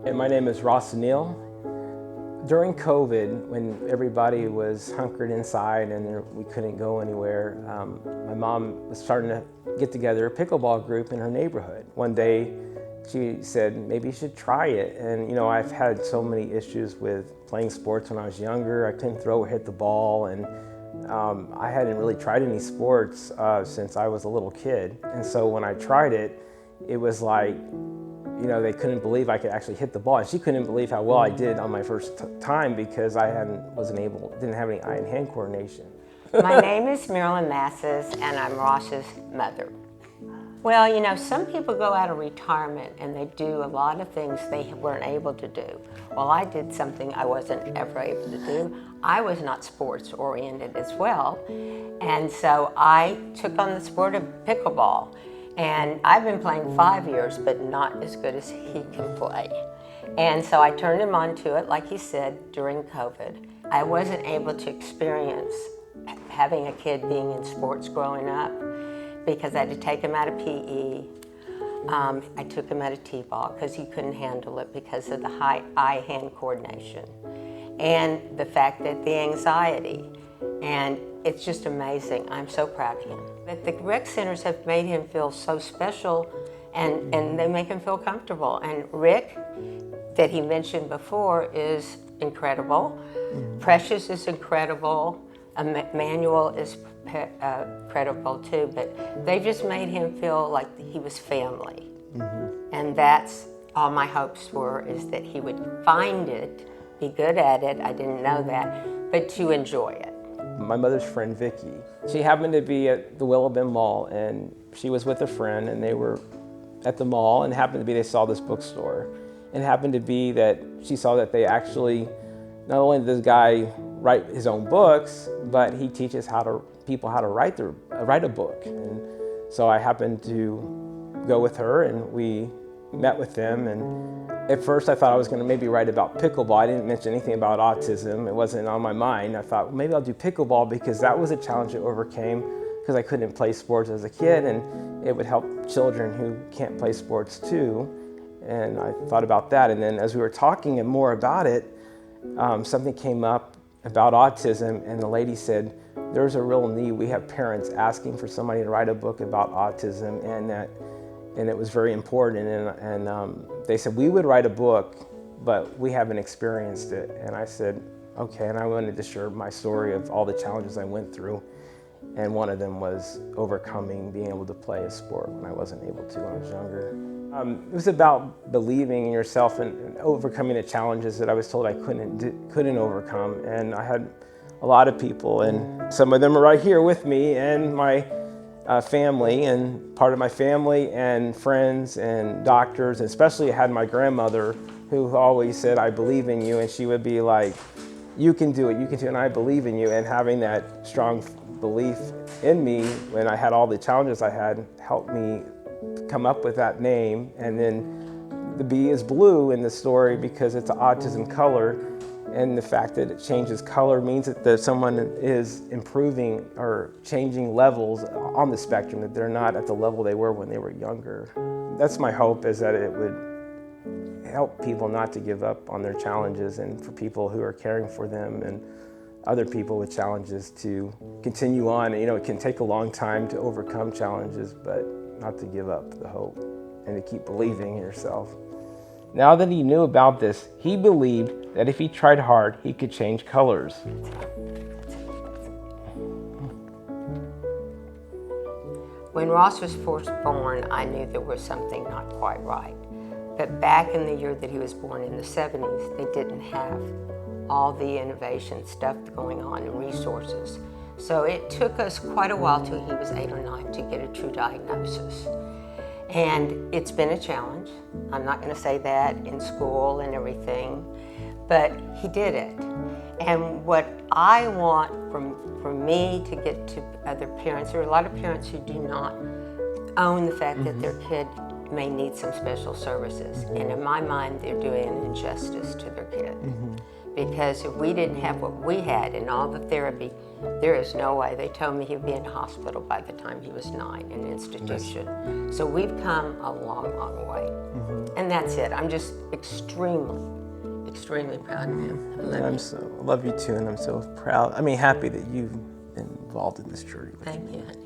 And my name is Ross Neal. During COVID, when everybody was hunkered inside and we couldn't go anywhere, my mom was starting to get together a pickleball group in her neighborhood. One day she said, maybe you should try it. And I've had so many issues with playing sports when I was younger. I couldn't throw or hit the ball, and I hadn't really tried any sports since I was a little kid. And so when I tried it, it was like, they couldn't believe I could actually hit the ball. And she couldn't believe how well I did on my first time because I didn't have any eye and hand coordination. My name is Marilyn Masses, and I'm Ross's mother. Well, some people go out of retirement and they do a lot of things they weren't able to do. Well, I did something I wasn't ever able to do. I was not sports oriented as well. And so I took on the sport of pickleball. And I've been playing 5 years, but not as good as he can play. And so I turned him onto it, like he said, during COVID. I wasn't able to experience having a kid being in sports growing up because I had to take him out of PE. I took him out of T-ball because he couldn't handle it because of the high eye-hand coordination and the fact that the anxiety. And it's just amazing. I'm so proud of him. But the rec centers have made him feel so special, and they make him feel comfortable. And Rick, that he mentioned before, is incredible. Mm-hmm. Precious is incredible. Manuel is incredible too. But they just made him feel like he was family. Mm-hmm. And that's all my hopes were, is that he would find it, be good at it. I didn't know that, but to enjoy it. My mother's friend, Vicky, she happened to be at the Willow Bend Mall, and she was with a friend, and they were at the mall, and they saw this bookstore. And it happened to be that she saw that they actually, not only does this guy write his own books, but he teaches people how to write a book. And so I happened to go with her, and we met with them. And at first I thought I was going to maybe write about pickleball. I didn't mention anything about autism. It wasn't on my mind. I thought, well, maybe I'll do pickleball because that was a challenge I overcame because I couldn't play sports as a kid, and it would help children who can't play sports too. And I thought about that. And then as we were talking more about it, something came up about autism, and the lady said, there's a real need. We have parents asking for somebody to write a book about autism, and it was very important, and they said, we would write a book, but we haven't experienced it. And I said, okay, and I wanted to share my story of all the challenges I went through, and one of them was overcoming being able to play a sport when I wasn't able to when I was younger. It was about believing in yourself and overcoming the challenges that I was told I couldn't overcome, and I had a lot of people, and some of them are right here with me, and my family, and part of my family and friends and doctors, and especially I had my grandmother who always said, I believe in you, and she would be like, you can do it, and I believe in you. And having that strong belief in me when I had all the challenges I had helped me come up with that name. And then the B is blue in the story because it's an autism color. And the fact that it changes color means that someone is improving or changing levels on the spectrum, that they're not at the level they were when they were younger. That's my hope, is that it would help people not to give up on their challenges, and for people who are caring for them and other people with challenges to continue on. It can take a long time to overcome challenges, but not to give up the hope and to keep believing in yourself. Now that he knew about this, he believed that if he tried hard, he could change colors. When Ross was first born, I knew there was something not quite right. But back in the year that he was born, in the 70s, they didn't have all the innovation stuff going on and resources. So it took us quite a while till he was 8 or 9 to get a true diagnosis. And it's been a challenge. I'm not going to say that, in school and everything, but he did it. And what I want from me to get to other parents, there are a lot of parents who do not own the fact that their kid may need some special services. And in my mind, they're doing an injustice to their kid. Because if we didn't have what we had and all the therapy, there is no way. They told me he'd be in hospital by the time he was 9 in an institution. So we've come a long, long way. And that's it. I'm just extremely proud of him. I love you too, and I'm so proud. I mean, happy that you've been involved in this journey. Thank you, honey.